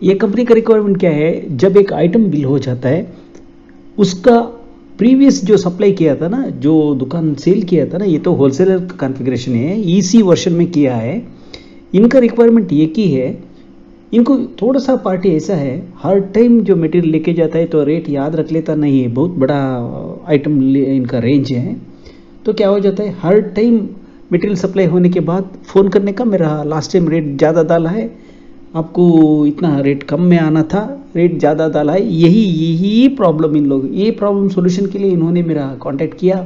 ये कंपनी का रिक्वायरमेंट क्या है, जब एक आइटम बिल हो जाता है उसका प्रीवियस जो सप्लाई किया था ना, जो दुकान सेल किया था ना, ये तो होलसेलर का कॉन्फ़िगरेशन है, ईसी वर्जन में किया है। इनका रिक्वायरमेंट एक ही है, इनको थोड़ा सा पार्टी ऐसा है, हर टाइम जो मटेरियल लेके जाता है तो रेट याद रख लेता नहीं है, बहुत बड़ा आइटम इनका रेंज है। तो क्या हो जाता है, हर टाइम मटेरियल सप्लाई होने के बाद फ़ोन करने का, मेरा लास्ट टाइम रेट ज़्यादा डाला है, आपको इतना रेट कम में आना था, रेट ज़्यादा डाला है। यही प्रॉब्लम इन लोग, ये प्रॉब्लम सोल्यूशन के लिए इन्होंने मेरा कांटेक्ट किया।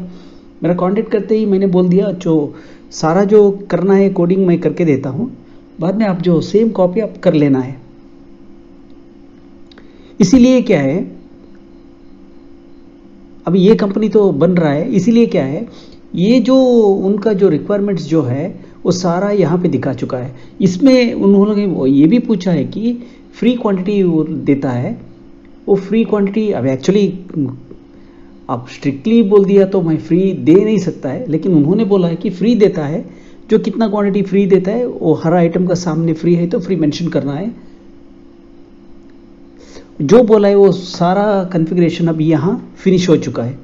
मेरा कांटेक्ट करते ही मैंने बोल दिया, जो सारा जो करना है कोडिंग मैं करके देता हूँ, बाद में आप जो सेम कॉपी आप कर लेना है। इसीलिए क्या है, अभी ये कंपनी तो बन रहा है, इसीलिए क्या है, ये जो उनका जो रिक्वायरमेंट्स जो है वो सारा यहाँ पे दिखा चुका है। इसमें उन्होंने ये भी पूछा है कि फ्री क्वांटिटी वो देता है, वो फ्री क्वांटिटी, अब एक्चुअली आप स्ट्रिक्टली बोल दिया तो मैं फ्री दे नहीं सकता है, लेकिन उन्होंने बोला है कि फ्री देता है। जो कितना क्वांटिटी फ्री देता है वो हर आइटम का सामने फ्री है तो फ्री मेंशन करना है। जो बोला है वो सारा कॉन्फ़िगरेशन अब यहाँ फिनिश हो चुका है।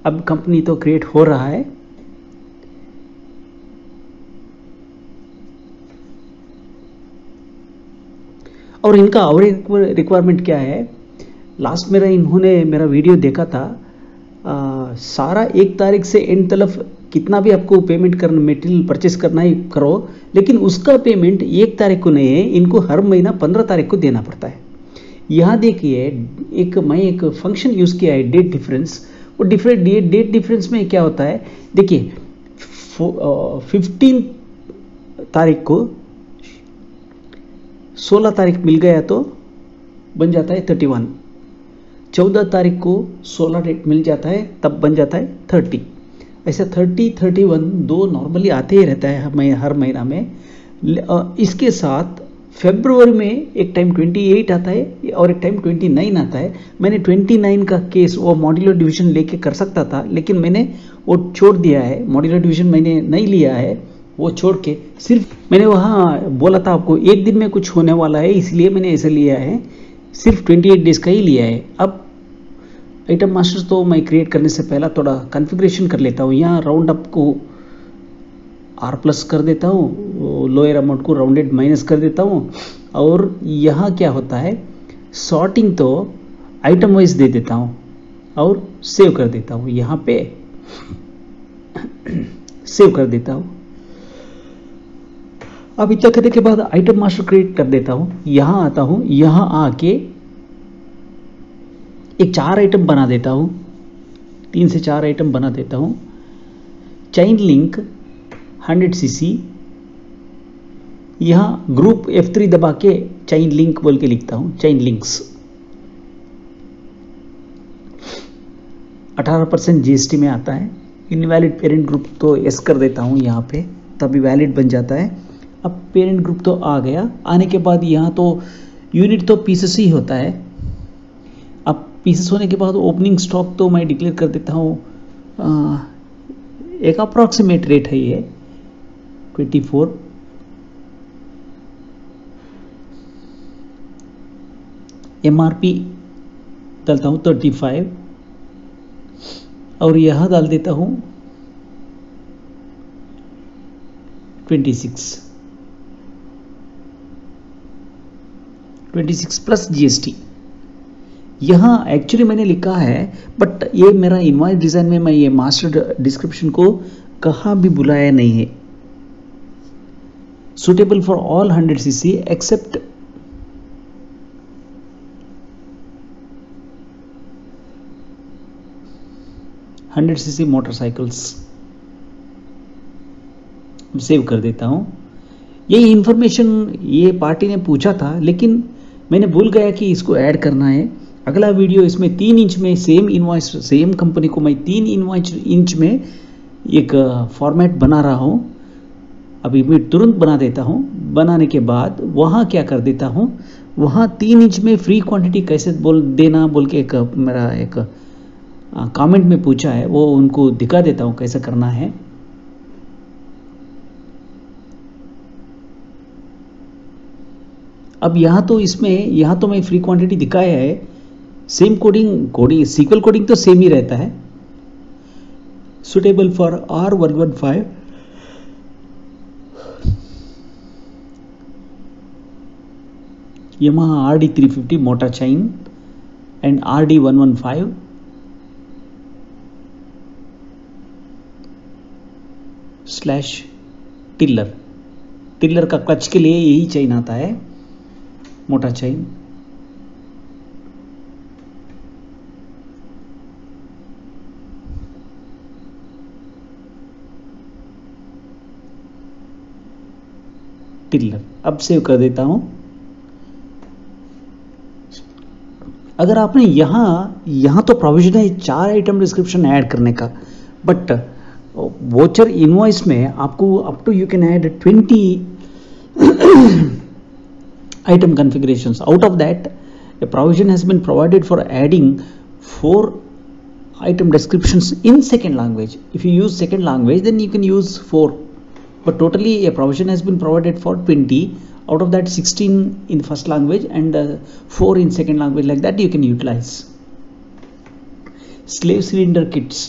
अब कंपनी तो क्रिएट हो रहा है। और इनका और एक रिक्वायरमेंट क्या है, लास्ट इन्होंने मेरा वीडियो देखा था, सारा 1 तारीख से एंड तलफ कितना भी आपको पेमेंट करना, मटेरियल परचेस करना ही करो, लेकिन उसका पेमेंट 1 तारीख को नहीं है, इनको हर महीना 15 तारीख को देना पड़ता है। यहाँ देखिए, मैं एक फंक्शन यूज़ किया है, डेट डिफरेंस। वो डेट डिफरेंस में क्या होता है, देखिए 15 तारीख को 16 तारीख मिल गया तो बन जाता है 31, 14 तारीख को 16 डेट मिल जाता है तब बन जाता है 30। ऐसा 30, 31 दो नॉर्मली आते ही रहता है हर महीना में। इसके साथ फरवरी में एक टाइम 28 आता है और एक टाइम 29 आता है। मैंने 29 का केस वो मॉड्यूलर डिवीजन लेके कर सकता था, लेकिन मैंने वो छोड़ दिया है, मॉड्यूलर डिवीजन मैंने नहीं लिया है, वो छोड़ के सिर्फ मैंने वहाँ बोला था आपको 1 दिन में कुछ होने वाला है, इसलिए मैंने ऐसे लिया है, सिर्फ 28 डेज का ही लिया है। अब आइटम मास्टर तो मैं क्रिएट करने से पहला थोड़ा कॉन्फ़िगरेशन कर लेता हूँ। यहाँ राउंड अप को R+ कर देता हूँ, लोअर अमाउंट को राउंडेड माइनस कर देता हूँ, और यहाँ क्या होता है, सॉर्टिंग तो आइटम वाइज दे देता हूँ और सेव कर देता हूँ। यहाँ पे सेव कर देता हूँ। अब इतना करने के बाद आइटम मास्टर क्रिएट कर देता हूँ। यहाँ आता हूँ, यहाँ आके एक 4 आइटम बना देता हूँ, 3 से 4 आइटम बना देता हूँ। चेन लिंक 100 cc, यहाँ ग्रुप F3 दबा के चेन लिंक बोल के लिखता हूँ, चेन लिंक्स। 18% GST में आता है। इनवैलिड पेरेंट ग्रुप तो यस कर देता हूँ यहाँ पे, तभी वैलिड बन जाता है। अब पेरेंट ग्रुप तो आ गया, आने के बाद यहाँ तो यूनिट तो पीसेस ही होता है। अब पीसेस होने के बाद ओपनिंग स्टॉक तो मैं डिक्लेयर कर देता हूँ, एक अप्रॉक्सीमेट रेट है ये 24। MRP डालता हूँ 35 और यहाँ डाल देता हूँ 26 प्लस GST। यहाँ एक्चुअली मैंने लिखा है, बट ये मेरा इनवॉइस डिज़ाइन में मैं ये मास्टर डिस्क्रिप्शन को कहाँ भी बुलाया नहीं है। Suitable for all 100 cc except cc motorcycles. Save कर देता हूँ। ये इंफॉर्मेशन ये पार्टी ने पूछा था, लेकिन मैंने भूल गया कि इसको ऐड करना है। अगला वीडियो इसमें 3 इंच में सेम इनवॉइस, सेम कंपनी को मैं 3 इंच में एक फॉर्मेट बना रहा हूँ। अभी मैं तुरंत बना देता हूँ। बनाने के बाद वहाँ क्या कर देता हूँ, वहाँ 3 इंच में फ्री क्वांटिटी कैसे देना बोल के एक मेरा एक कमेंट में पूछा है, वो उनको दिखा देता हूँ कैसे करना है। अब यहाँ तो मैं फ्री क्वांटिटी दिखाया है, सेम कोडिंग सीक्वल कोडिंग तो सेम ही रहता है। Suitable for R115 Yamaha RD350 मोटा chain and RD115 slash tiller का क्लच के लिए यही चेन आता है, मोटा चेन। टिल्लर अब सेव कर देता हूं। अगर आपने यहां तो प्रोविजन है 4 आइटम डिस्क्रिप्शन ऐड करने का, बट वोचर इनवॉइस में आपको up to you can add 20 item configurations. Out of that, a provision has been provided for adding 4 item descriptions in second language. If you use second language, then you can use 4, but totally a provision has been provided for 20. Out of that, 16 in first language and 4 in second language. Like that you can utilize. Slave cylinder kits.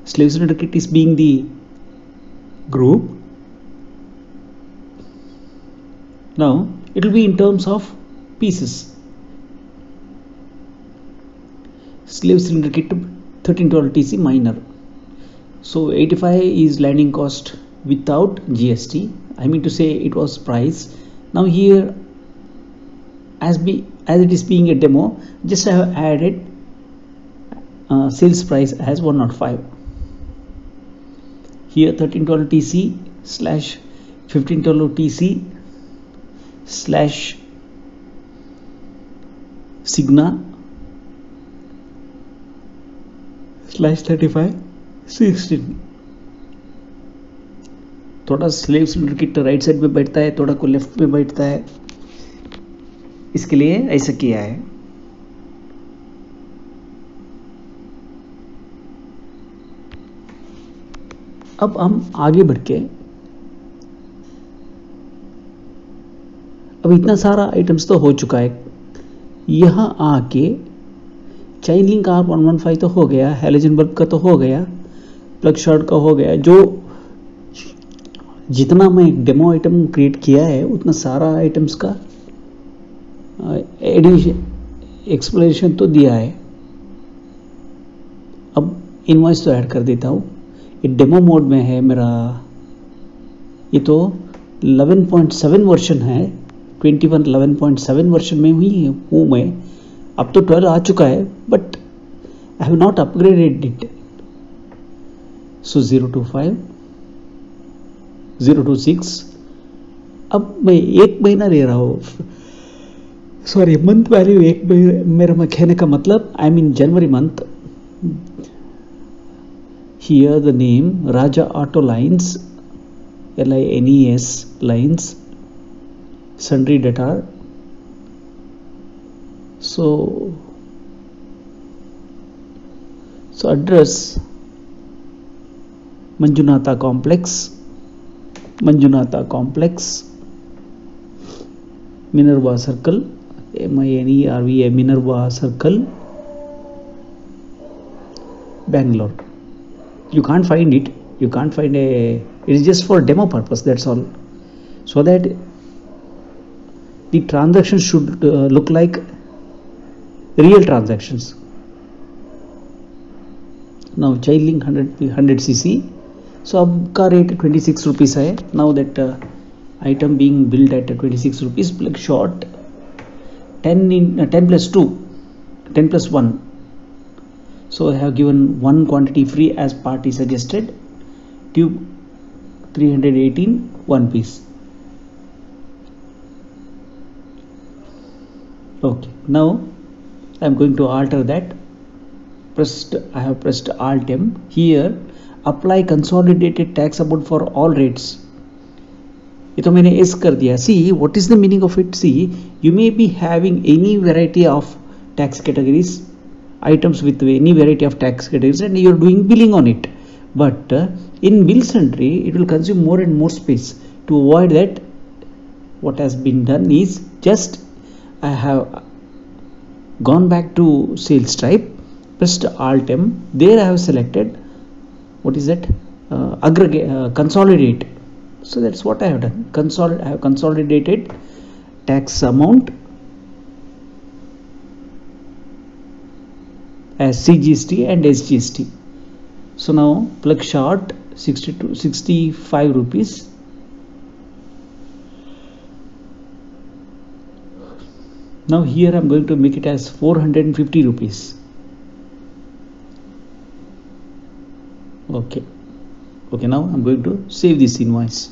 Slave cylinder kit is being the group. Now it will be in terms of pieces. Slave cylinder kit 1312 TC minor. So 85 is landing cost without GST. I mean to say it was price. Now here as it is being a demo, just I have added sales price as 105. Here 1312 TC slash 1512 TC slash Signa slash 35 16. थोड़ा slave cylinder kit right side में बैठता है, थोड़ा को left में बैठता है, इसके लिए ऐसा किया है। अब हम आगे बढ़ के अब इतना सारा आइटम्स तो हो चुका है, यहाँ आके चाइन लिंक R115 तो हो गया, हैलोजन बल्ब का तो हो गया, प्लग शॉट का हो गया। जो जितना मैं डेमो आइटम क्रिएट किया है उतना सारा आइटम्स का एडिशन एक्सप्लेनेशन तो दिया है। अब इनवॉइस तो ऐड कर देता हूँ। ये डेमो मोड में है मेरा, ये तो 11.7 वर्जन है, 21 11.7 वर्जन में हुई हूँ मैं। अब तो 12 आ चुका है, but I have not upgraded it. So 025 026 अब मैं 1 महीना ले रहा हूँ, सॉरी मंथ वैल्यू 1 मेरा मैं कहने का मतलब I mean January month. Here the name Raja auto lines LINES lines, sundry data. So address Manjunatha complex, Minerva circle, MINERVA, Minerva circle, Bangalore. You can't find it, it is just for demo purpose, that's all, so that the transactions should look like real transactions. Now child link 100 cc, so अब का rate 26 rupees है. Now that item being billed at 26 rupees, plug short 10 plus 2, 10 plus 1. So I have given one quantity free as party suggested. Tube 318, one piece. Okay, now I am going to alter that. I have pressed Alt M. Here apply consolidated tax amount for all rates. ये तो मैंने इस कर दिया. See what is the meaning of it? See, you may be having any variety of tax categories, items with any variety of tax categories, and you are doing billing on it. But in bill sundry, it will consume more and more space. To avoid that, what has been done is just I have gone back to sales type, pressed Alt M, there I have selected what is that, aggregate, consolidate. So that's what I have done. I have consolidated tax amount as CGST and SGST. So now plug short 65 rupees. Now here I'm going to make it as 450 rupees. Okay. Okay, now I'm going to save this invoice.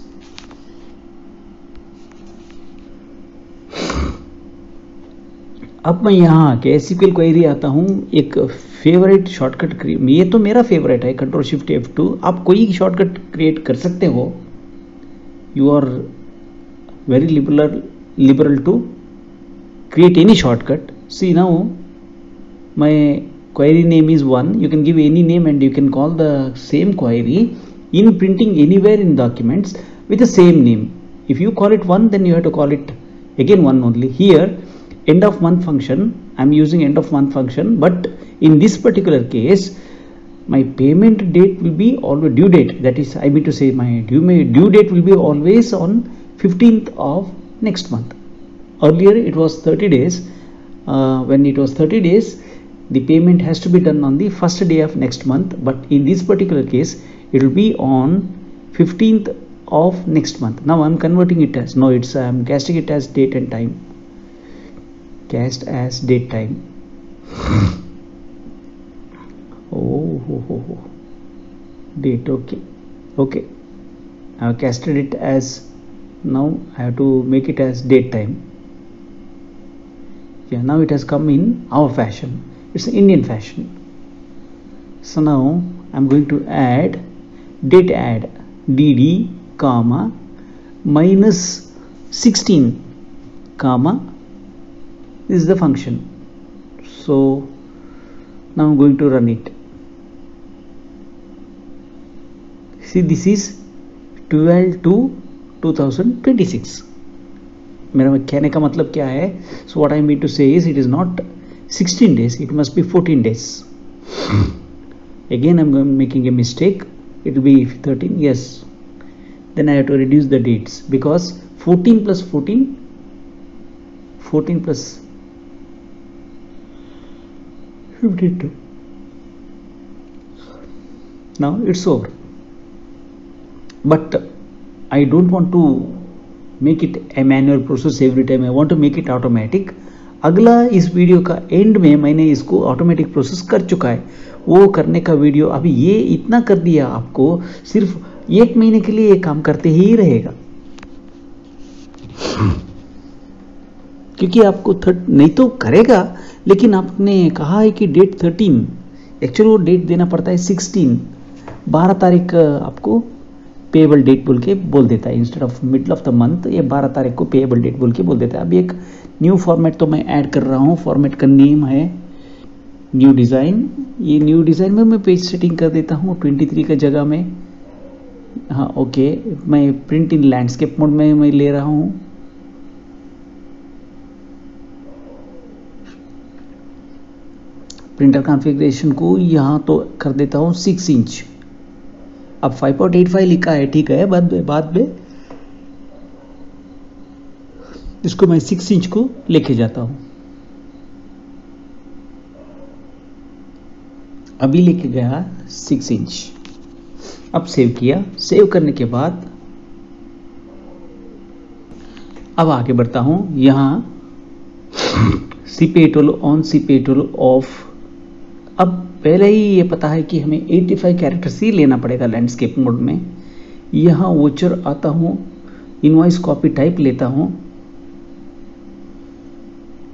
अब मैं यहाँ आके SQL query आता हूँ, एक favourite shortcut ये तो मेरा फेवरेट है, कंट्रोल शिफ्ट F2. आप कोई शॉर्टकट क्रिएट कर सकते हो. You are very liberal to create any shortcut. See now my query name is 1. You can give any name and you can call the same query in printing anywhere in documents with the same name. If you call it 1, then you have to call it again 1 only. Here end of month function, I'm using end of month function, but in this particular case my payment date will be always due date, that is I mean to say my due date will be always on 15th of next month. Earlier it was 30 days. When it was 30 days, the payment has to be done on the first day of next month, but in this particular case it will be on 15th of next month. Now I'm converting it as, no, it's I'm casting it as date and time. Cast as date time. Oh, date. Okay, I have casted it as, now I have to make it as date time. Yeah, now it has come in our fashion. It's Indian fashion. So now I'm going to add date add dd comma minus 16 comma, this is the function. So now I'm going to run it. See, this is 12/2/2026. मेरा कहने का मतलब क्या है? So what I mean to say is it is not 16 days, it must be 14 days. Again I'm making a mistake. It will be 13, yes. Then I have to reduce the dates, because 14 plus 14 plus 52. Now it's over. But I don't want to make it a manual process every time. I want to make it automatic. अगला इस video का and में मैंने इसको automatic process कर चुका है. वो करने का वीडियो अभी ये इतना कर दिया, आपको सिर्फ 1 महीने के लिए ये काम करते ही रहेगा, क्योंकि आपको नहीं तो करेगा, लेकिन आपने कहा है कि डेट 13, एक्चुअली वो डेट देना पड़ता है 16, 12 तारीख आपको पेएबल डेट बोल के बोल देता है. Instead of middle of the month ये 12 तारीख को पेएबल डेट बोल के बोल देता है. अभी एक न्यू फॉर्मेट तो मैं ऐड कर रहा हूँ. फॉर्मेट का नेम है न्यू डिज़ाइन. ये न्यू डिज़ाइन में मैं पेज सेटिंग कर देता हूँ 23 का जगह में. हाँ ओके, मैं प्रिंट इन लैंडस्केप मोड में मैं ले रहा हूँ. प्रिंटर कॉन्फ़िगरेशन को यहाँ तो कर देता हूँ 6 इंच. अब 5.85 लिखा है, ठीक है, बाद में इसको मैं 6 इंच को लेके जाता हूं. अभी लेके गया 6 इंच. अब सेव किया. सेव करने के बाद अब आगे बढ़ता हूं. यहां CPA tool on, CPA tool of. अब पहले ही ये पता है कि हमें 85 कैरेक्टर्स ही लेना पड़ेगा लैंडस्केप मोड में. यहाँ वोचर आता हूँ, इनवॉइस कॉपी टाइप लेता हूँ,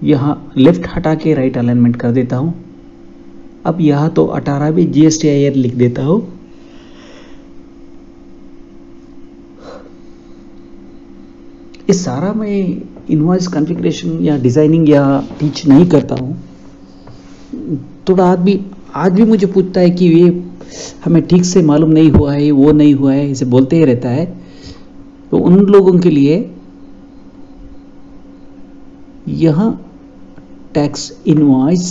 यहाँ लेफ्ट हटा के राइट अलाइनमेंट कर देता हूँ. अब यहाँ तो 18 भी GSTIR लिख देता हूँ. इस सारा मैं इनवॉइस कॉन्फ़िगरेशन या डिजाइनिंग या टीच नहीं करता हूँ. थोड़ा आज भी मुझे पूछता है कि ये हमें ठीक से मालूम नहीं हुआ है, वो नहीं हुआ है, इसे बोलते ही रहता है. तो उन लोगों के लिए यहाँ टैक्स इनवॉइस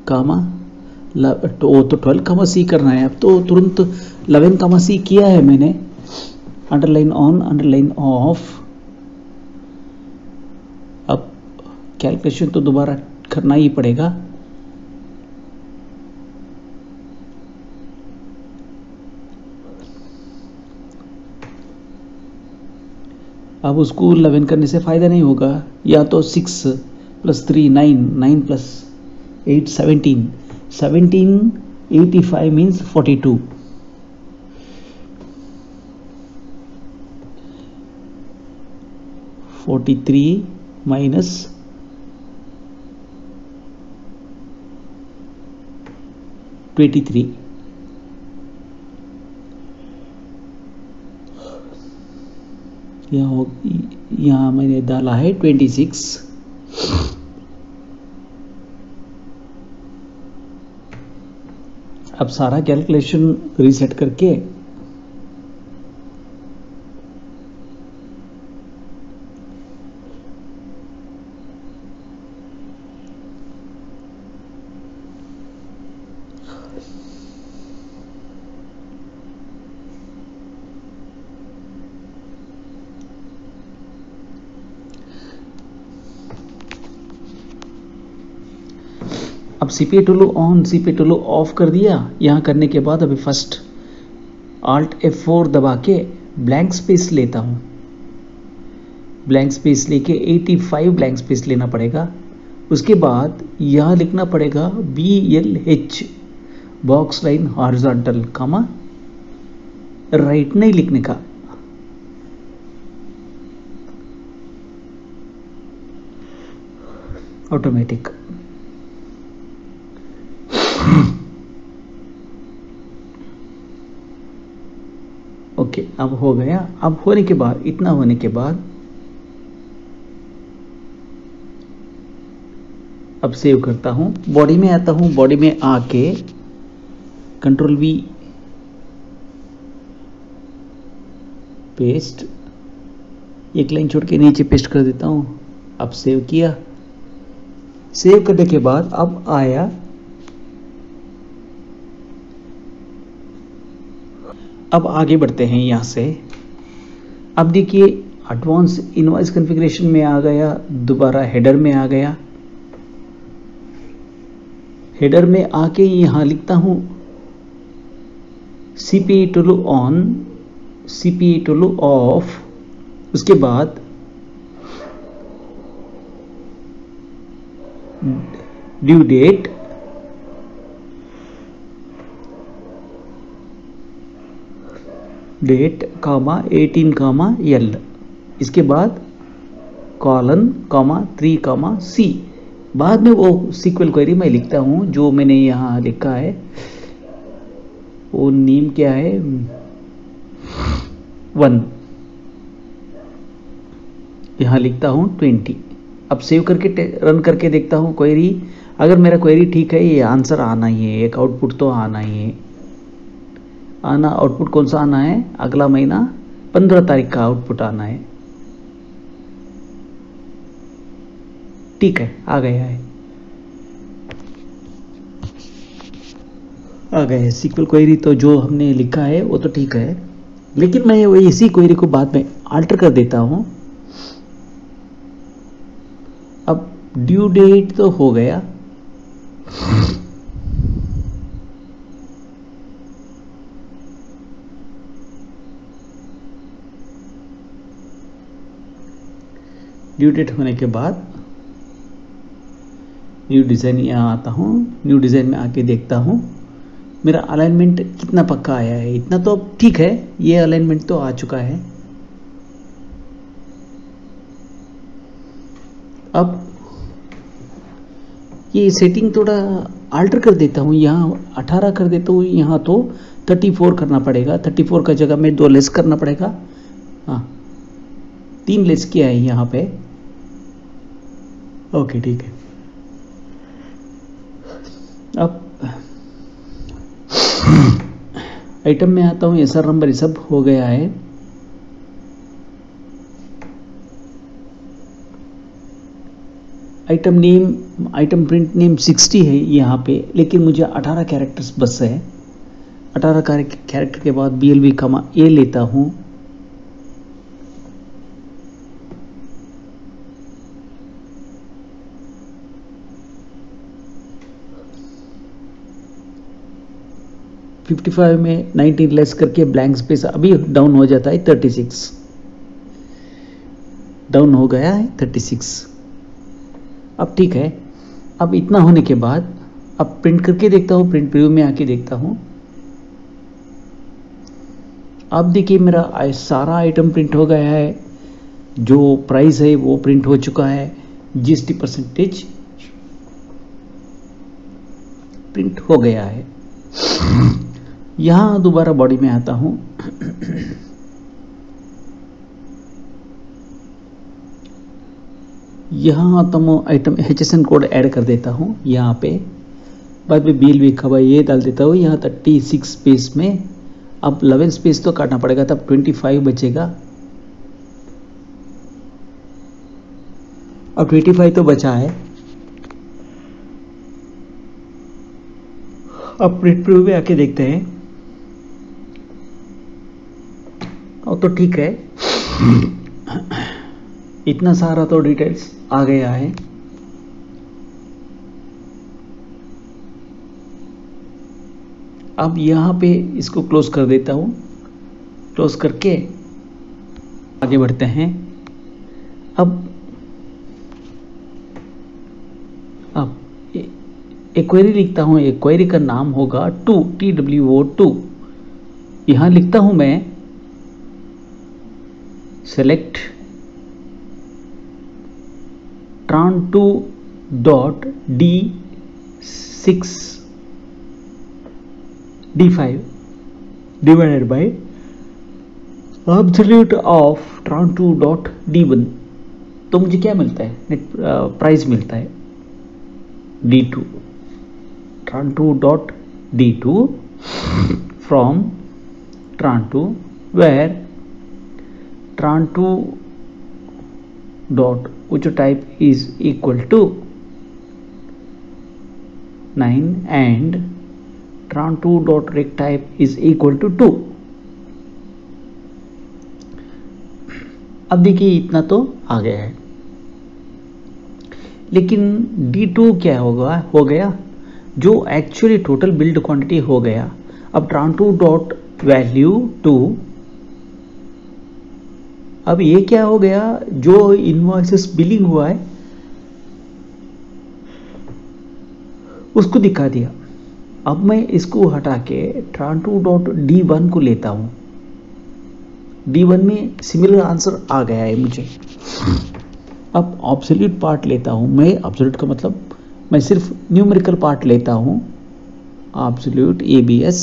कामा तो 12 कामा सी करना है। अब तो तुरंत 11 कामा सी किया है मैंने, अंडरलाइन ऑन अंडरलाइन ऑफ। अब कैलकुलेशन तो दोबारा करना ही पड़ेगा। अब उसको 11 करने से फायदा नहीं होगा, या तो 6 + 3 9, 9 + 8 17, 1785 मीन्स 42। 43 माइनस 23, यहाँ मैंने डाला है 26। अब सारा कैलकुलेशन रीसेट करके अब CP2 ऑन CP2 ऑफ कर दिया। यहाँ करने के बाद अभी फर्स्ट Alt F4 दबा के ब्लैंक स्पेस लेता हूँ। ब्लैंक स्पेस लेके 85 ब्लैंक स्पेस लेना पड़ेगा। उसके बाद यहाँ लिखना पड़ेगा BLH बॉक्स लाइन हॉरिजॉन्टल कामा, राइट नहीं लिखने का। ऑटोमेटिक ओके, अब हो गया। अब होने के बाद, इतना होने के बाद अब सेव करता हूं। बॉडी में आता हूं, बॉडी में आके Ctrl V पेस्ट, एक लाइन छोड़ के नीचे पेस्ट कर देता हूं। अब सेव किया। सेव करने के बाद अब आया, अब आगे बढ़ते हैं यहाँ से। अब देखिए एडवांस इनवॉइस कॉन्फ़िगरेशन में आ गया, दोबारा हेडर में आ गया। हेडर में आके यहाँ लिखता हूँ CP2 ऑन CP2 ऑफ। उसके बाद ड्यू डेट, डेट कामा 18 कामा L, इसके बाद कॉलन कामा 3 कामा C। बाद में वो SQL क्वेरी मैं लिखता हूँ जो मैंने यहाँ लिखा है। वो नेम क्या है, 1, यहाँ लिखता हूँ 20। अब सेव करके रन करके देखता हूँ क्वेरी। अगर मेरा क्वेरी ठीक है, ये आंसर आना ही है, एक आउटपुट तो आना ही है। आना आउटपुट कौन सा आना है, अगला महीना 15 तारीख का आउटपुट आना है। ठीक है, आ गया है, आ गया है। SQL क्वेरी तो जो हमने लिखा है वो तो ठीक है, लेकिन मैं वो इसी क्वेरी को बाद में अल्टर कर देता हूं। अब ड्यू डेट तो हो गया। ड्यू डेट होने के बाद न्यू डिज़ाइन यहाँ आता हूँ। न्यू डिज़ाइन में आके देखता हूँ मेरा अलाइनमेंट कितना पक्का आया है। इतना तो ठीक है, ये अलाइनमेंट तो आ चुका है। अब ये सेटिंग थोड़ा अल्टर कर देता हूँ, यहाँ 18 कर देता हूँ, यहाँ तो 34 करना पड़ेगा। 34 का जगह में 2 लेस करना पड़ेगा। हाँ, 3 लेस किया है यहाँ पे। ओके, ठीक है। अब आइटम में आता हूँ, SR नंबर सब हो गया है। आइटम प्रिंट नेम 60 है यहाँ पे, लेकिन मुझे 18 कैरेक्टर्स बस है। 18 कैरेक्टर के बाद BLV कमा ए लेता हूँ। $55 में 19 लेस करके ब्लैंक स्पेस अभी डाउन हो जाता है 36, डाउन हो गया है 36। अब ठीक है, अब इतना होने के बाद अब प्रिंट करके देखता हूँ, प्रिंट प्रीव्यू में आके देखता हूँ। अब देखिए मेरा सारा आइटम प्रिंट हो गया है, जो प्राइस है वो प्रिंट हो चुका है, GST परसेंटेज प्रिंट हो गया है। यहां दोबारा बॉडी में आता हूं। यहां आता हूं, आइटम HSN कोड ऐड कर देता हूं यहां पे, बाद में BLV खबर ये डाल देता हूं। यहां 36 स्पेस में अब 11 स्पेस तो काटना पड़ेगा, तब 25 बचेगा। अब 25 तो बचा है। अब प्रिंट प्रीव्यू में आके देखते हैं। और तो ठीक है, इतना सारा तो डिटेल्स आ गया है। अब यहां पे इसको क्लोज कर देता हूं। क्लोज करके आगे बढ़ते हैं। अब एक क्वेरी लिखता हूं। एक क्वेरी का नाम होगा TWO2। यहां लिखता हूं मैं select tran2 .d6 d5 divided by absolute of tran2 .d1। तो मुझे क्या मिलता है? नेट प्राइस मिलता है D2, tran2 .d2 from tran2 where tran2 dot which type is equal to 9 and tran2 dot rect type is equal to 2। अब देखिए इतना तो आ गया है, लेकिन D2 क्या हो गया जो एक्चुअली टोटल बिल्ड क्वांटिटी हो गया। अब tran2 डॉट वैल्यू 2, अब ये क्या हो गया, जो इनवॉइसेस बिलिंग हुआ है उसको दिखा दिया। अब मैं इसको हटा के tran2 डॉट D1 को लेता हूं। D1 में सिमिलर आंसर आ गया है मुझे। अब ऑब्सोल्यूट पार्ट लेता हूं मैं। ऑब्सोल्यूट का मतलब मैं सिर्फ न्यूमेरिकल पार्ट लेता हूं, ऑब्सोल्यूट ABS।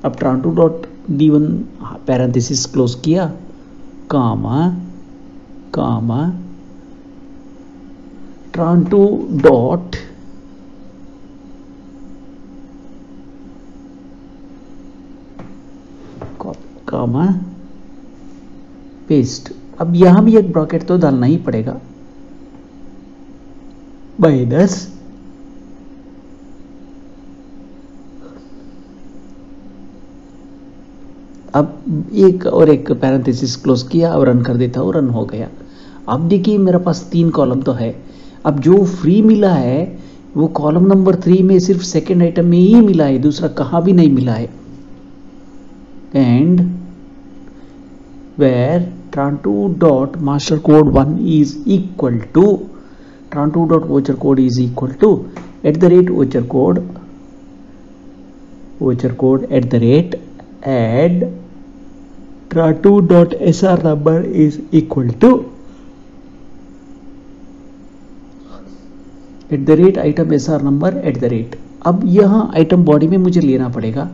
अब tran2 dot D1 parenthesis close किया, कामा tran2 डॉट कामा पेस्ट। अब यहां भी एक ब्रैकेट तो डालना ही पड़ेगा, -। अब एक और एक पैरेंथेसिस क्लोज किया और रन कर देता हूं, रन हो गया। अब देखिए मेरे पास 3 कॉलम तो है। अब जो फ्री मिला है वो कॉलम नंबर 3 में सिर्फ सेकेंड आइटम में ही मिला है, दूसरा कहां भी नहीं मिला है। And where tran2 dot master code 1 is equal to tran2 dot voucher code is equal to @ voucher code @ add tran2 dot SR number is equal to @item SR number @। अब यहां आइटम बॉडी में मुझे लेना पड़ेगा।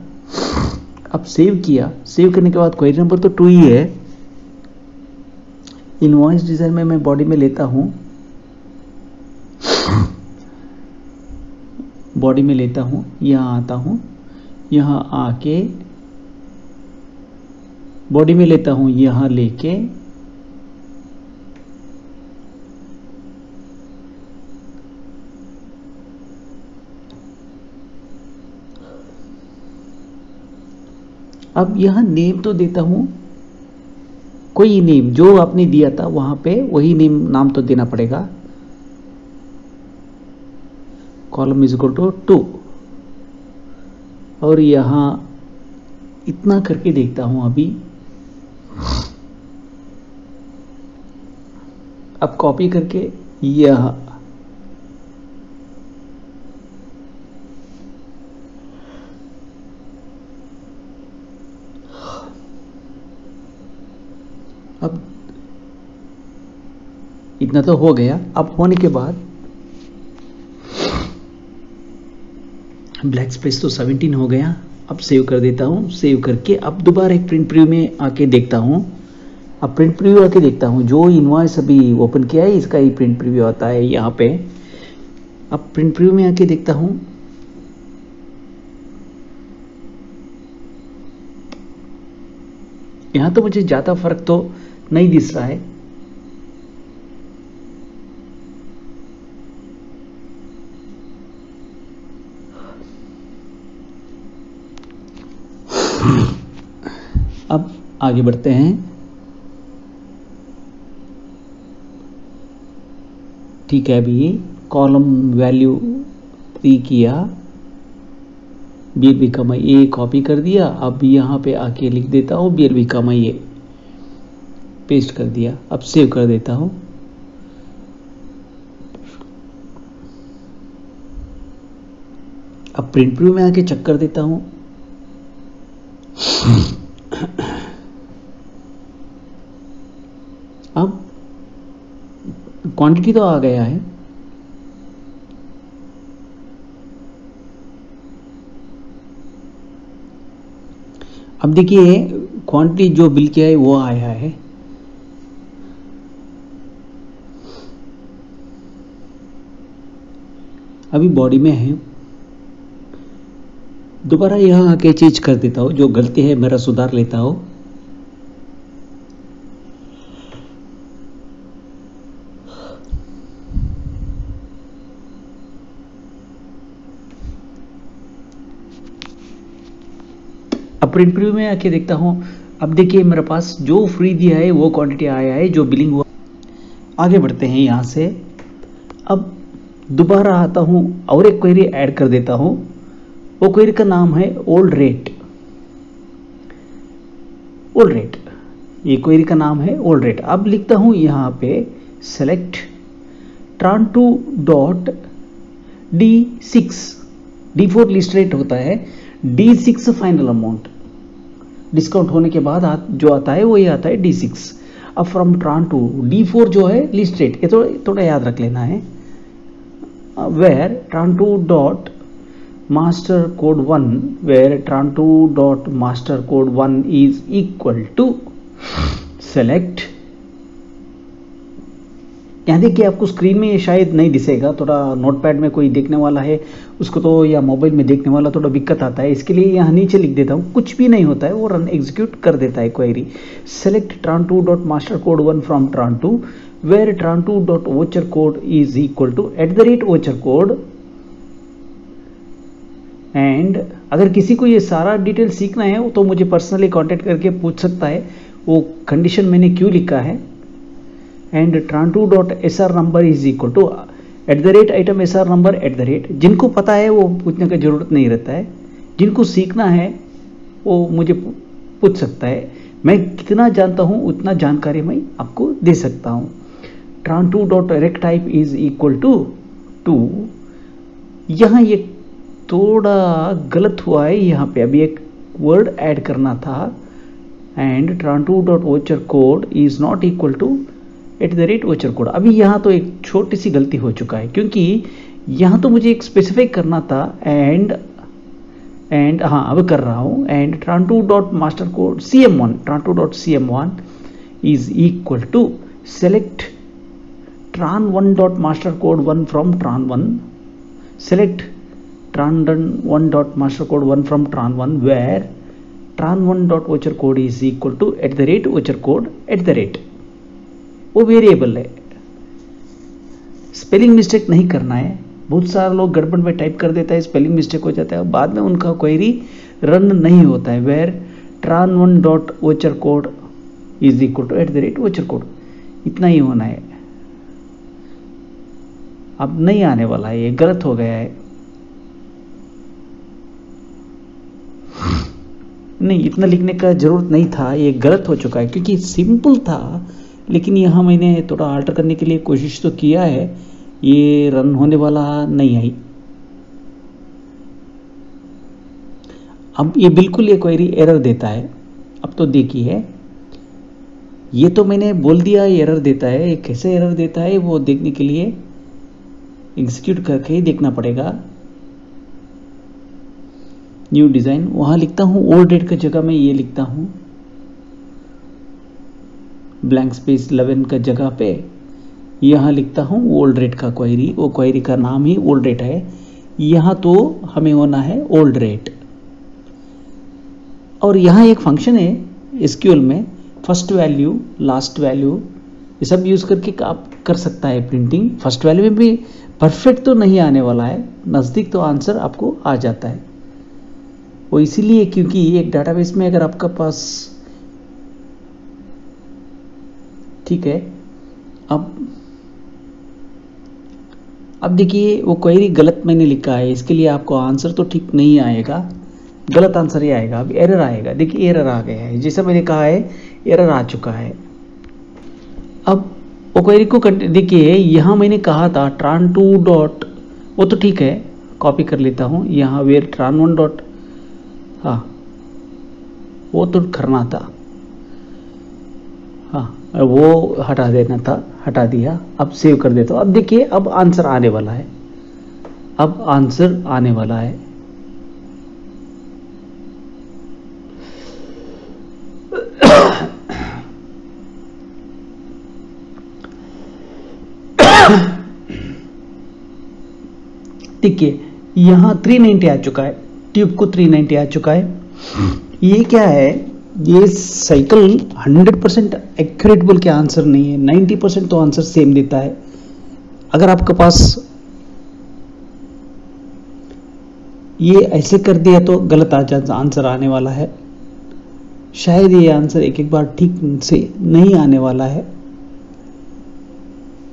अब save किया, save करने के बाद क्वेरी नंबर तो 2 ही है। इनवॉइस डिजाइन में मैं बॉडी में लेता हूं, बॉडी में लेता हूं, यहां आता हूं, यहां आके बॉडी में लेता हूं, यहां लेके अब यहाँ नेम तो देता हूँ, कोई नेम जो आपने दिया था वहां पे वही नाम तो देना पड़ेगा। कॉलम इज इक्वल टू 2 और यहाँ इतना करके देखता हूं अभी। अब कॉपी करके यह अब इतना तो हो गया। अब होने के बाद ब्लैक स्पेस तो 17 हो गया। अब सेव कर देता हूँ। सेव करके अब दोबारा एक प्रिंट प्रीव्यू में आके देखता हूँ। अब प्रिंट प्रीव्यू आके देखता हूँ, जो इनवॉइस अभी ओपन किया है इसका ही प्रिंट प्रीव्यू आता है यहाँ पे। अब प्रिंट प्रीव्यू में आके देखता हूँ, यहाँ तो मुझे ज़्यादा फर्क तो नहीं दिख रहा है। अब आगे बढ़ते हैं। ठीक है, अभी कॉलम वैल्यू 3 किया, BLB कमा ए कॉपी कर दिया। अब यहाँ पे आके लिख देता हूँ BLB कमा ए, पेस्ट कर दिया। अब सेव कर देता हूँ। अब प्रिंट प्रीव्यू में आके चेक कर देता हूँ। अब क्वांटिटी तो आ गया है। अब देखिए क्वांटिटी जो बिल किया है वो आया है। अभी बॉडी में है। दोबारा यहाँ आके चेंज कर देता हूँ, जो गलती है मेरा सुधार लेता हूँ। अब प्रिंट प्रीव्यू में आके देखता हूँ। अब देखिए मेरे पास जो फ्री दिया है वो क्वांटिटी आया है, जो बिलिंग हुआ। आगे बढ़ते हैं यहाँ से। अब दोबारा आता हूँ और एक क्वेरी ऐड कर देता हूँ। वो क्वेरी का नाम है ओल्ड रेट। ओल्ड रेट, ये क्वेरी का नाम है ओल्ड रेट। अब लिखता हूँ यहाँ पे select tran2 dot D6, D4 list rate होता है, D6 फाइनल अमाउंट डिस्काउंट होने के बाद जो आता है वही आता है D6। अब फ्रॉम tran2 D4 जो है लिस्ट रेट, ये थोड़ा याद रख लेना है। Where tran2 dot master code 1, where tran2 dot master code 1 is equal to select। यहाँ देखिए आपको स्क्रीन में ये शायद नहीं दिखेगा, थोड़ा नोटपैड में कोई देखने वाला है उसको तो, या मोबाइल में देखने वाला थोड़ा दिक्कत आता है। इसके लिए यहाँ नीचे लिख देता हूँ, कुछ भी नहीं होता है, वो रन एग्जीक्यूट कर देता है query. Select tran2 dot master code 1 from tran2 where tran2 dot voucher code is equal to @voucher code. And अगर किसी को ये सारा डिटेल सीखना है तो मुझे पर्सनली कांटेक्ट करके पूछ सकता है, वो कंडीशन मैंने क्यों लिखा है। And tran2 dot SR number is equal to @item SR number @। जिनको पता है वो पूछने का जरूरत नहीं रहता है, जिनको सीखना है वो मुझे पूछ सकता है। मैं कितना जानता हूँ उतना जानकारी मैं आपको दे सकता हूँ। tran2 dot rect type is equal to 2। यहाँ ये थोड़ा गलत हुआ है, यहाँ पे अभी एक वर्ड ऐड करना था। And tran2 dot voucher code is not equal to @voucher code. अभी यहाँ तो एक छोटी सी गलती हो चुका है, क्योंकि यहाँ तो मुझे एक स्पेसिफाई करना था। एंड हाँ अब कर रहा हूँ। And tran2 dot master code CM1, tran2 dot CM1 is equal to select tran1 dot master code 1 from tran1। Select tran1 dot master code 1 from tran1 where tran1 dot voucher code is equal to @voucher code @। वो variable है, spelling mistake नहीं करना है। बहुत सारे लोग गड़बड़ में टाइप कर देता है, स्पेलिंग मिस्टेक हो जाता है, बाद में उनका क्वेरी रन नहीं होता है। Where tran1 dot voucher code is equal to @voucher code, इतना ही होना है। अब नहीं आने वाला है, ये गलत हो गया है। नहीं, इतना लिखने का जरूरत नहीं था, ये गलत हो चुका है क्योंकि सिंपल था, लेकिन यहाँ मैंने थोड़ा आल्टर करने के लिए कोशिश तो किया है, ये रन होने वाला नहीं है। अब ये बिल्कुल ये क्वेरी एरर देता है। अब तो देखिए, ये तो मैंने बोल दिया एरर देता है, ये कैसे एरर देता है वो देखने के लिए एग्जीक्यूट करके ही देखना पड़ेगा। न्यू डिजाइन, वहां लिखता हूं ओल्ड डेट का जगह मैं ये लिखता हूं ब्लैंक स्पेस 11 का जगह पे यहां लिखता हूं ओल्ड रेट का क्वेरी, वो क्वेरी का नाम ही ओल्ड रेट है। यहां तो हमें होना है ओल्ड रेट, और यहां एक फंक्शन है एसक्यूएल में, फर्स्ट वैल्यू लास्ट वैल्यू, ये सब यूज करके आप कर सकता है प्रिंटिंग। फर्स्ट वैल्यू में भी परफेक्ट तो नहीं आने वाला है, नजदीक तो आंसर आपको आ जाता है। वो इसीलिए क्योंकि एक डाटाबेस में अगर आपका पास, ठीक है, अब देखिए वो क्वेरी गलत मैंने लिखा है, इसके लिए आपको आंसर तो ठीक नहीं आएगा, गलत आंसर ही आएगा। अब एरर आएगा, देखिए एरर आ गया है, जैसा मैंने कहा है एरर आ चुका है। अब वो क्वेरी को देखिए, यहाँ मैंने कहा था tran2 डॉट, वो तो ठीक है, कॉपी कर लेता हूँ, यहाँ वेयर tran1 डॉट, हाँ वो तो करना था, हाँ वो हटा देना था, हटा दिया। अब सेव कर देता हूँ। अब देखिए अब आंसर आने वाला है, अब आंसर आने वाला है। देखिए यहाँ 390 आ चुका है, ट्यूब को 390 आ चुका है। ये क्या है, ये साइकिल 100% एक्यूरेट बोल के आंसर नहीं है, 90% तो आंसर सेम देता है। अगर आपके पास ये ऐसे कर दिया तो गलत आंसर आने वाला है, शायद ये आंसर एक एक बार ठीक से नहीं आने वाला है।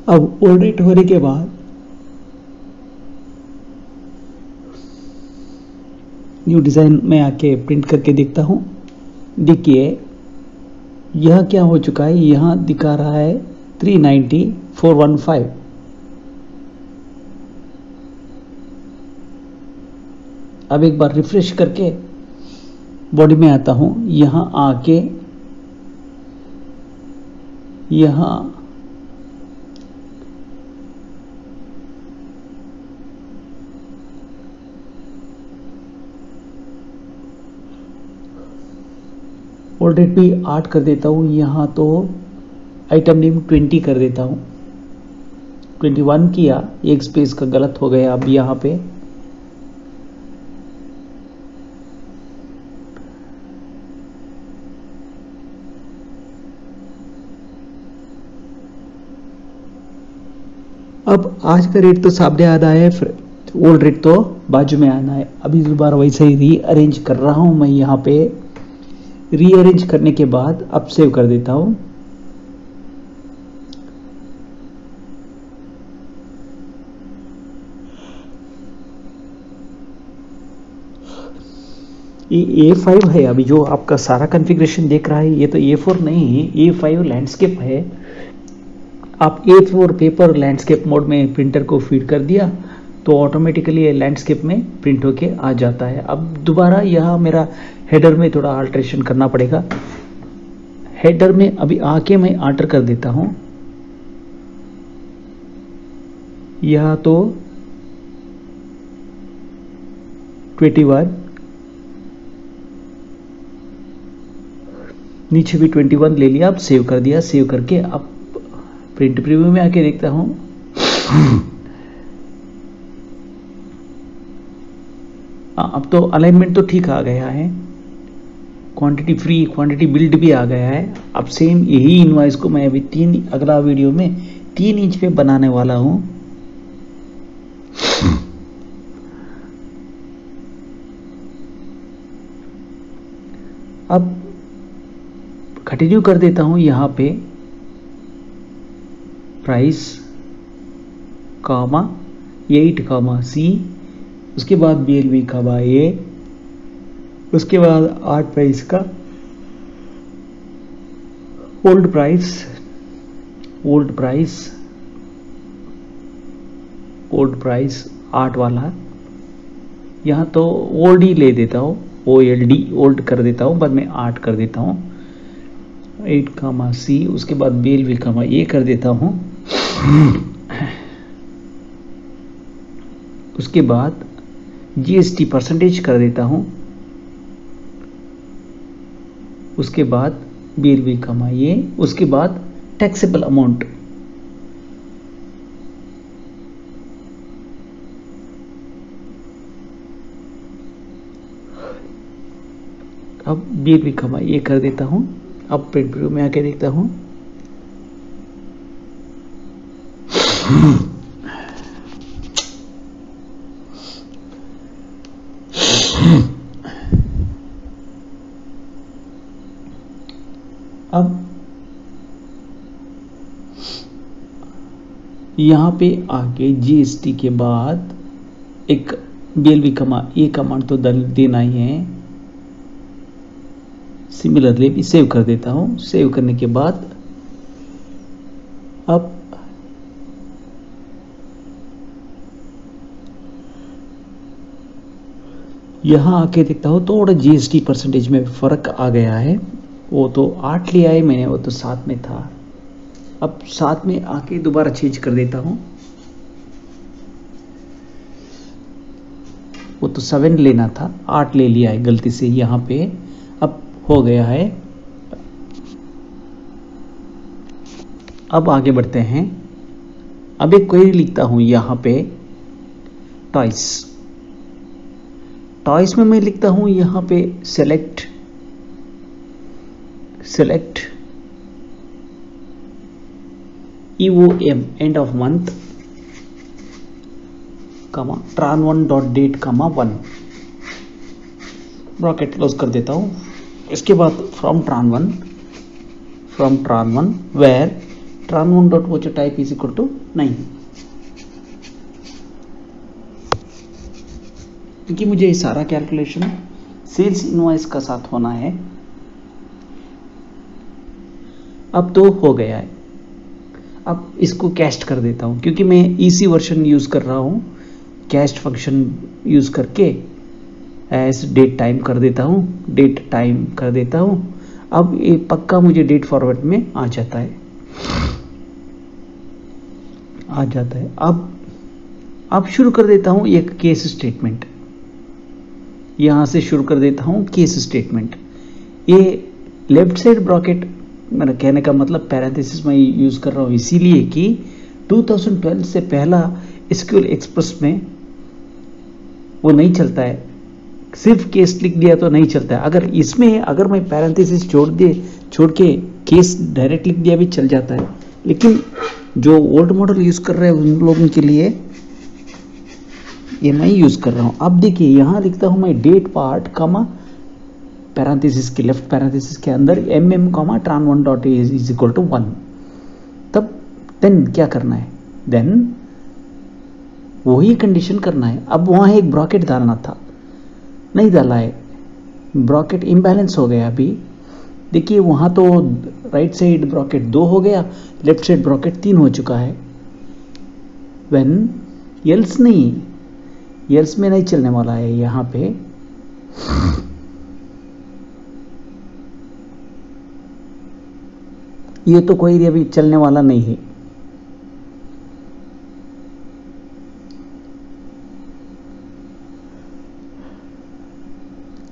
अब ऑडिट होने के बाद न्यू डिजाइन में आके प्रिंट करके देखता हूं। देखिए यह क्या हो चुका है, यहां दिखा रहा है 390,415। अब एक बार रिफ्रेश करके बॉडी में आता हूं, यहां आके यहां ऑलरेडी भी 8 कर देता हूँ, यहाँ तो आइटम नेम 20 कर देता हूँ। 21 किया, एक स्पेस का गलत हो गया। अब यहाँ पे अब आज का रेट तो सामने आना है, फिर ओल्ड रेट तो बाजू में आना है। अभी दोबारा वैसे ही रीअरेंज कर रहा हूँ मैं, यहाँ पे रीअरेंज करने के बाद अब सेव कर देता हूं। ये A5 है, अभी जो आपका सारा कॉन्फ़िगरेशन देख रहा है ये तो A4 नहीं है, A5 लैंडस्केप है। आप A4 पेपर लैंडस्केप मोड में प्रिंटर को फीड कर दिया तो ऑटोमेटिकली ये लैंडस्केप में प्रिंट होके आ जाता है। अब दोबारा यह मेरा हेडर में थोड़ा अल्टरेशन करना पड़ेगा। हेडर में अभी आके मैं आल्टर कर देता हूं, यह तो 21, नीचे भी 21 ले लिया। अब सेव कर दिया, सेव करके अब प्रिंट प्रीव्यू में आके देखता हूं। अब तो अलाइनमेंट तो ठीक आ गया है, क्वांटिटी फ्री क्वांटिटी बिल्ड भी आ गया है। अब सेम यही इनवॉइस को मैं अभी अगला वीडियो में 3 इंच पे बनाने वाला हूं। अब कंटिन्यू कर देता हूं यहाँ पे प्राइस कामा 8 कामा सी, उसके बाद BLV कामा ए, उसके बाद 8 प्राइस का ओल्ड प्राइस 8 वाला, यहाँ तो ओल्ड ही ले देता हूँ, OLD ओल्ड कर देता हूँ, बाद में 8 कर देता हूँ, 8 कामा सी, उसके बाद BLV कामा ए कर देता हूँ, उसके बाद GST परसेंटेज कर देता हूँ, उसके बाद BLV कामा ए, उसके बाद टैक्सेबल अमाउंट, अब BLV कामा ए कर देता हूँ। अब प्रिंट व्यू में आके देखता हूँ, अब यहाँ पे आके GST के बाद एक BLV कामा ए कमांड तो देना ही है। सिमिलरली भी सेव कर देता हूँ। सेव करने के बाद अब यहाँ आके देखता हूँ थोड़ा GST परसेंटेज में फर्क आ गया है। वो तो 8 लिया है मैंने, वो तो 7 में था। अब 7 में आके दोबारा चेंज कर देता हूँ। वो तो 7 लेना था, 8 ले लिया है गलती से यहाँ पे। अब हो गया है। अब आगे बढ़ते हैं। अब एक क्वेरी लिखता हूँ यहाँ पे, टॉयस। टॉयस में मैं लिखता हूँ यहाँ पे select EOM end of month कमा tran1.date कमा 1 ब्रैकेट क्लोज कर देता हूँ। इसके बाद from tran1 where tran1.watchtype is equal to 9, क्योंकि मुझे ये सारा कैलकुलेशन सेल्स इनवॉइस का साथ होना है। अब तो हो गया है। अब इसको कैस्ट कर देता हूँ, क्योंकि मैं EC वर्जन यूज कर रहा हूँ। कैस्ट फंक्शन यूज करके एज डेट टाइम कर देता हूँ। अब ये पक्का मुझे डेट फॉरवर्ड में आ जाता है। अब शुरू कर देता हूँ एक केस स्टेटमेंट। यहां से शुरू कर देता हूँ केस स्टेटमेंट। ये लेफ्ट साइड ब्रैकेट मेरा कहने का मतलब पैरेंथेसिस में यूज कर रहा हूँ, इसीलिए कि 2012 से पहला SQL एक्सप्रेस में वो नहीं चलता है। सिर्फ केस लिख दिया तो नहीं चलता है। अगर इसमें अगर मैं पैरेंथेसिस छोड़ के केस डायरेक्ट लिख दिया भी चल जाता है, लेकिन जो ओल्ड मॉडल यूज कर रहे हैं उन लोगों के लिए ये मैं यूज कर रहा हूँ। अब देखिए यहाँ लिखता हूँ मैं डेट पार्ट कमा पैरेंथेसिस के लेफ्ट पैरेंथेसिस के अंदर MM tran1.a is equal to 1। तब देन क्या करना है, देन वही कंडीशन करना है। अब वहाँ एक ब्रैकेट डालना था, नहीं डाला है, ब्रैकेट इम्बैलेंस हो गया। अभी देखिए वहाँ तो राइट साइड ब्रैकेट 2 हो गया, लेफ्ट साइड ब्रैकेट 3 हो चुका है। व्हेन एल्स नहीं, एल्स में नहीं चलने वाला है। यहाँ पे ये तो कोई अभी चलने वाला नहीं है।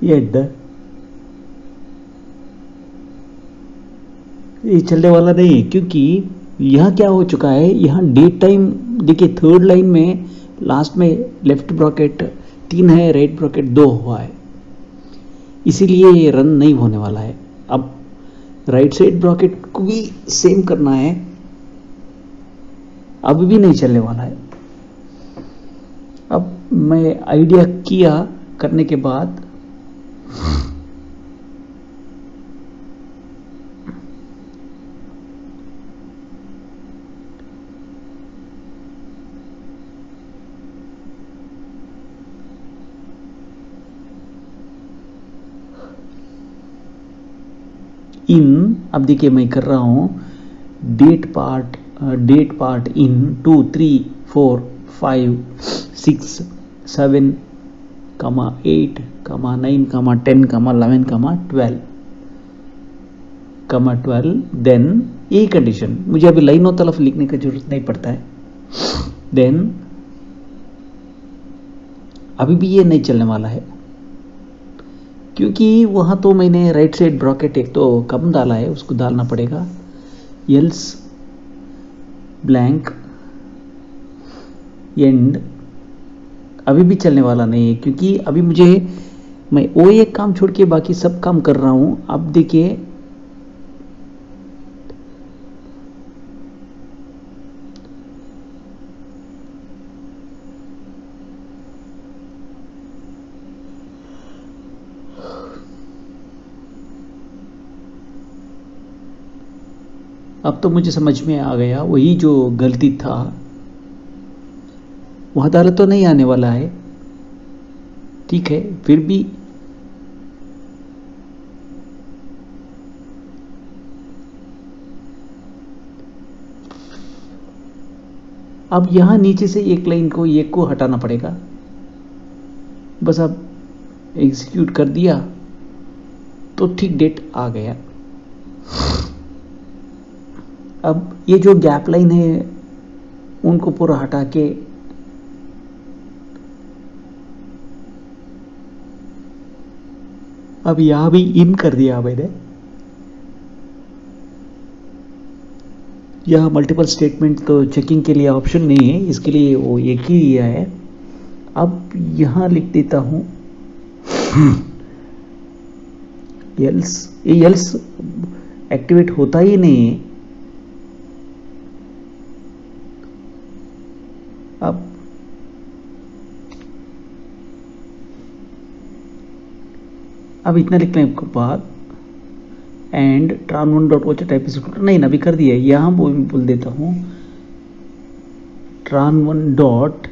ये चलने वाला नहीं है, क्योंकि यहाँ क्या हो चुका है, यहाँ डेट टाइम देखिए थर्ड लाइन में लास्ट में लेफ्ट ब्रैकेट 3 है, राइट ब्रैकेट 2 हुआ है, इसीलिए ये रन नहीं होने वाला है। अब राइट साइड ब्रैकेट को भी सेम करना है, अब भी नहीं चलने वाला है। अब मैं आइडिया किया करने के बाद इन, अब देखिए मैं कर रहा हूँ डेट पार्ट इन 2 3 4 5 6 7 8 9 10 11 12 देन ये कंडीशन, मुझे अभी लाइनों तरफ लिखने की जरूरत नहीं पड़ता है। देन अभी भी ये नहीं चलने वाला है क्योंकि वहां तो मैंने राइट साइड ब्रैकेट एक तो कम डाला है, उसको डालना पड़ेगा। एल्स ब्लैंक एंड अभी भी चलने वाला नहीं है क्योंकि अभी मैं वो एक काम छोड़ के बाकी सब काम कर रहा हूं। अब देखिए अब तो मुझे समझ में आ गया, वही जो गलती था वहां डाला तो नहीं आने वाला है, ठीक है। फिर भी अब यहां नीचे से एक लाइन को एक को हटाना पड़ेगा, बस अब एग्जीक्यूट कर दिया तो ठीक डेट आ गया। अब ये जो गैप लाइन है उनको पूरा हटा के अब यहां भी इन कर दिया मैंने। यह मल्टीपल स्टेटमेंट तो चेकिंग के लिए ऑप्शन नहीं है, इसके लिए वो एक ही दिया है। अब यहां लिख देता हूं एल्स, ये एल्स एक्टिवेट होता ही नहीं है। अब इतना लिखने के बाद and tran1 dot voucher type नहीं अभी कर दिया, यहां बोल देता हूं tran1 dot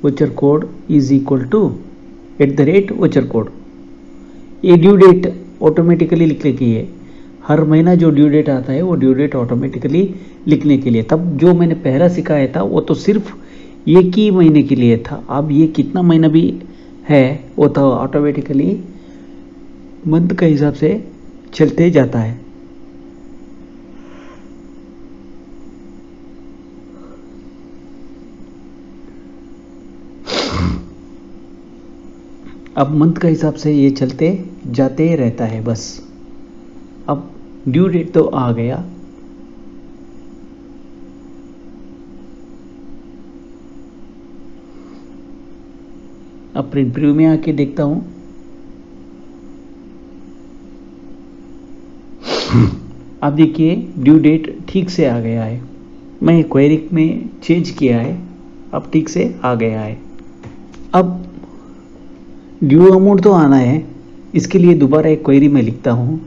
voucher code is equal to @ voucher code. ये ड्यू डेट ऑटोमेटिकली लिखने की है, हर महीना जो ड्यू डेट आता है वो ड्यू डेट ऑटोमेटिकली लिखने के लिए। तब जो मैंने पहला सिखाया था वो तो सिर्फ एक ही महीने के लिए था, अब ये कितना महीना भी है वो तो ऑटोमेटिकली मंथ के हिसाब से चलते जाता है। अब मंथ का हिसाब से ये चलते जाते रहता है बस। अब ड्यू डेट तो आ गया, अब प्रिंट प्रीव्यू में आके देखता हूं। अब देखिए ड्यू डेट ठीक से आ गया है, मैं क्वेरी में चेंज किया है, अब ठीक से आ गया है। अब ड्यू अमाउंट तो आना है, इसके लिए दोबारा एक क्वेरी में लिखता हूं।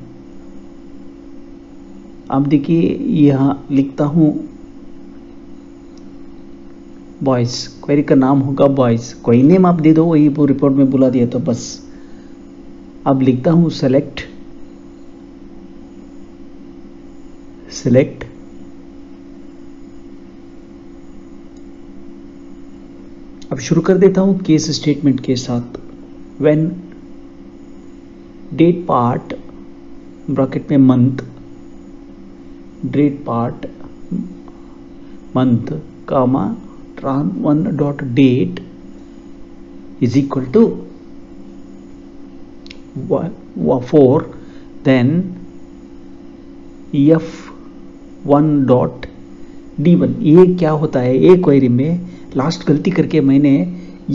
अब देखिए यहां लिखता हूं बॉयज, क्वेरी का नाम होगा बॉयज, कोई नेम आप दे दो, वही वो रिपोर्ट में बुला दिया तो बस। अब लिखता हूं सेलेक्ट, अब शुरू कर देता हूं केस स्टेटमेंट के साथ। व्हेन डेट पार्ट ब्रैकेट में month, date part month comma tran1 dot date is equal to 4, then f1 dot d1। ये क्या होता है, एक क्वेरी में लास्ट गलती करके मैंने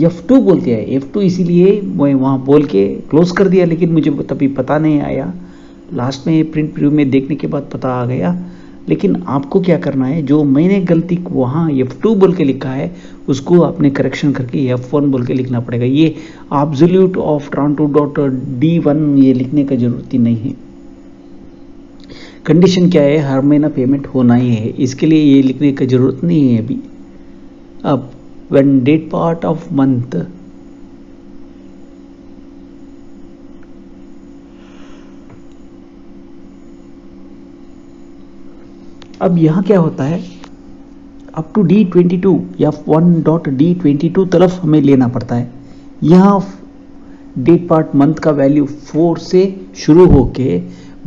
f2 बोल दिया है, f2 इसीलिए मैं वहां बोल के क्लोज कर दिया, लेकिन मुझे तभी पता नहीं आया, लास्ट में प्रिंट प्रीव्यू में देखने के बाद पता आ गया। लेकिन आपको क्या करना है, जो मैंने गलती वहाँ F2 बोल के लिखा है उसको आपने करेक्शन करके F1 बोल के लिखना पड़ेगा। ये absolute of tran2 dot d1 ये लिखने का जरूरत ही नहीं है। कंडीशन क्या है, हर महीना पेमेंट होना ही है, इसके लिए ये लिखने की जरूरत नहीं है अभी। अब when date part of month अब यहाँ क्या होता है, अप टू D22 या F1.D22 तरफ हमें लेना पड़ता है। यहाँ डेट पार्ट मंथ का वैल्यू 4 से शुरू होके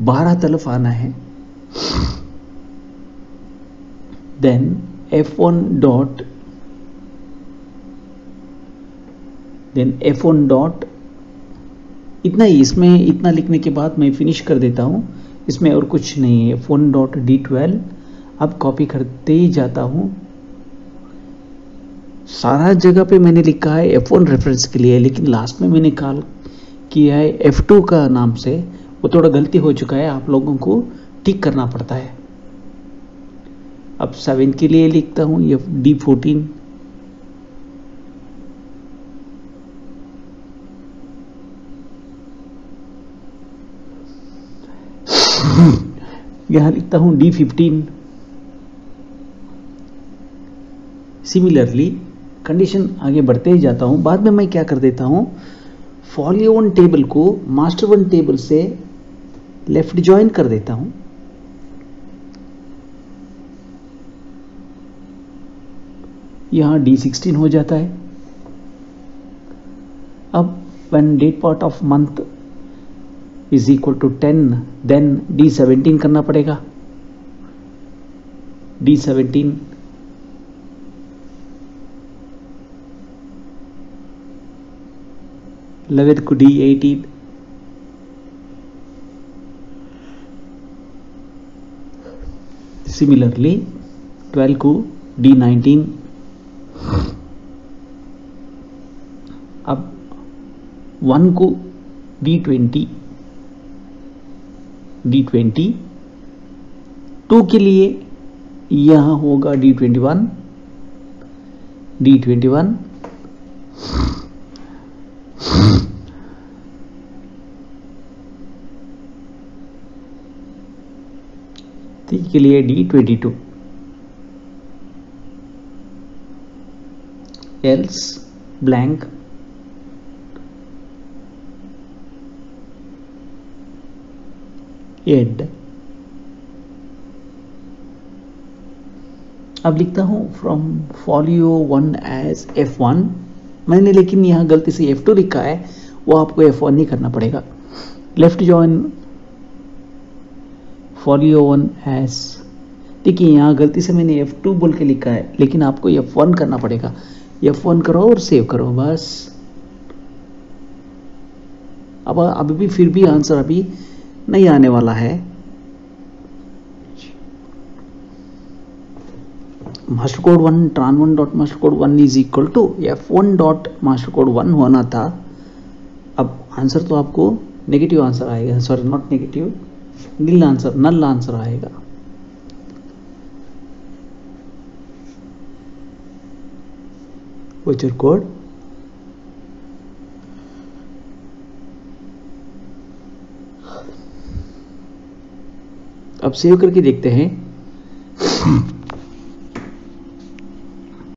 12 तरफ आना है। देन F1 डॉट इतना ही, इसमें इतना लिखने के बाद मैं फिनिश कर देता हूँ, इसमें और कुछ नहीं है। F1.D12 अब कॉपी करते ही जाता हूँ। सारा जगह पे मैंने लिखा है F1 रेफरेंस के लिए, लेकिन लास्ट में मैंने कॉल किया है F2 का नाम से, वो थोड़ा गलती हो चुका है, आप लोगों को ठीक करना पड़ता है। अब 7 के लिए लिखता हूँ D14, यहां लिखता हूं D15। सिमिलरली कंडीशन आगे बढ़ते ही जाता हूं। बाद में मैं क्या कर देता हूं, फॉलियो वन टेबल को मास्टर वन टेबल से लेफ्ट ज्वाइन कर देता हूं। यहां D16 हो जाता है। अब when date part of month is equal to 10, then D17 करना पड़ेगा। D17 11 को D18, सिमिलरली 12 को D19। अब 1 को D20, 2 के लिए यहां होगा D21, 3 के लिए D22, else blank एड। अब लिखता हूं from folio one as F1, मैंने लेकिन यहां गलती से F2 लिखा है, वो आपको F1 नहीं करना पड़ेगा। Left join folio one as, देखिए यहां गलती से मैंने F2 बोल के लिखा है, लेकिन आपको F1 करना पड़ेगा। F1 करो और सेव करो बस। अब अभी भी फिर भी आंसर अभी नहीं आने वाला है। Master code 1 tran1 dot master code 1 is equal to F1 dot master code 1 होना था। अब आंसर तो आपको नेगेटिव आंसर आएगा, sorry not negative, null answer आएगा। वोचर कोड अब सेव करके देखते हैं।